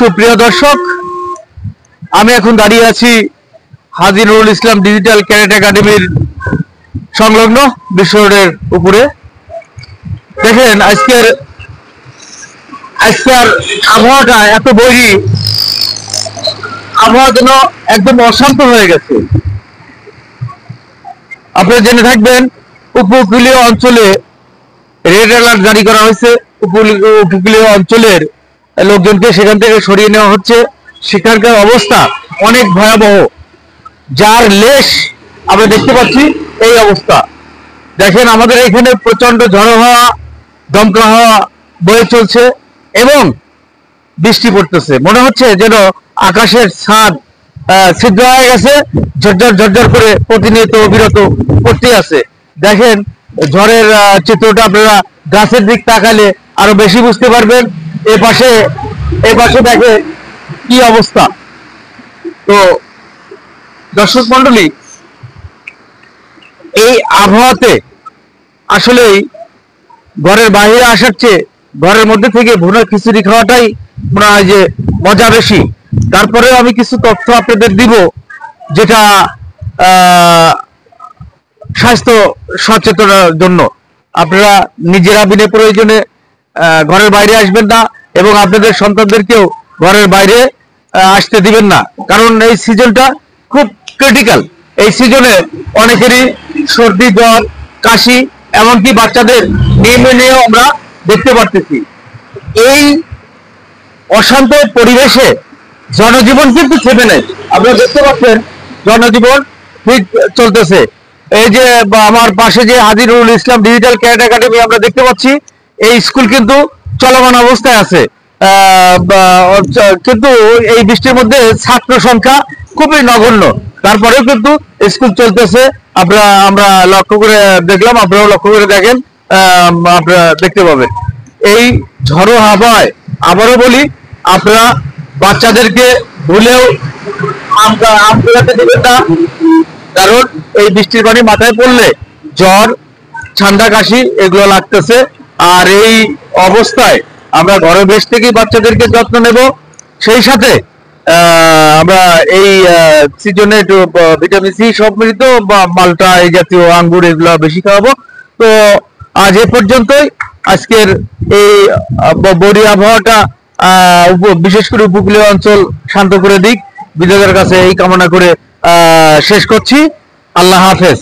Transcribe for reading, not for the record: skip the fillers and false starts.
সুপ্রিয় দর্শক, আমি এখন দাঁড়িয়ে আছি হাজী নুরুল ইসলাম ডিজিটাল ক্যাডেট একাডেমির সংলগ্ন বিশ্ব রোডের উপরে। দেখেন আজকের আবহাওয়াটা এত বৈরী, আবহাওয়া যেন একদম অশান্ত হয়ে গেছে। আপনারা জেনে থাকবেন উপকূলীয় অঞ্চলে রেড অ্যালার্ট জারি করা হয়েছে। উপকূলীয় অঞ্চলের লোকজনকে সেখান থেকে সরিয়ে নেওয়া হচ্ছে। সেখানকার অবস্থা অনেক ভয়াবহ, যার লেশ আমরা দেখতে পাচ্ছি। এই অবস্থা দেখেন, আমাদের এখানে প্রচন্ড ঝড়ো হাওয়া, দমকা হাওয়া বয়ে চলছে এবং বৃষ্টি পড়তেছে। মনে হচ্ছে যেন আকাশের ছাদ ছিদ্র হয়ে গেছে, ঝরঝর ঝরঝর করে প্রতিনিয়ত অবিরত পড়তে আছে। দেখেন ঝড়ের চিত্রটা আপনারা গাছের দিক তাকালে আরো বেশি বুঝতে পারবেন। এ পাশে দেখেন কি অবস্থা। তো দর্শক মন্ডলী, এই আবহাওয়াতে আসলেই ঘরের বাইরে আসার চেয়ে ঘরের মধ্যে থেকে ভুনা খিচুড়ি খাওয়াটাই মনে হয় যে মজা বেশি। তারপরেও আমি কিছু তথ্য আপনাদের দিব, যেটা স্বাস্থ্য সচেতনার জন্য। আপনারা নিজেরা বিনা প্রয়োজনে ঘরের বাইরে আসবেন না এবং আপনাদের সন্তানদেরকেও ঘরের বাইরে আসতে দিবেন না, কারণ এই সিজনটা খুব ক্রিটিক্যাল। এই সিজনে অনেকেরই সর্দি, জ্বর, কাশি, এমনকি বাচ্চাদের নিউমোনিয়াও আমরা দেখতে পারতেছি। এই অশান্ত পরিবেশে জনজীবন কিন্তু থেমে নেই। আপনারা দেখতে পাচ্ছেন জনজীবন ঠিক চলতেছে। এই যে আমার পাশে যে হাজী Nurul Islam digital cadet academy আমরা দেখতে পাচ্ছি, এই স্কুল কিন্তু চলমান অবস্থায় আছে। কিন্তু এই বৃষ্টির মধ্যে ছাত্র সংখ্যা খুবই নগণ্য, তারপরেও কিন্তু স্কুল চলতেছে। আমরা লক্ষ্য করে দেখলাম, আপনারাও লক্ষ্য করে দেখেন, আপনারা দেখতে পাবেন। এই ঝড়ো হাওয়ায় আবারও বলি, আপনারা বাচ্চাদেরকে ভুলেও আম কুড়াতে দেবেন না, কারণ এই বৃষ্টির পানি মাথায় পড়লে জ্বর, ঠান্ডা, কাশি এগুলো লাগতেছে। আর এই অবস্থায় আমরা ঘরে বেশ থেকেই বাচ্চাদেরকে যত্ন নেব। সেই সাথে আমরা এই সিজনে একটু ভিটামিন সি সমৃদ্ধ বা মাল্টা এই জাতীয় আঙ্গুর এগুলো বেশি খাওয়াবো। তো আজ এ পর্যন্তই। আজকের এই বৈরী আবহাওয়াটা বিশেষ করে উপকূলীয় অঞ্চল শান্ত করে দিক, বিধাতার কাছে এই কামনা করে শেষ করছি। আল্লাহ হাফেজ।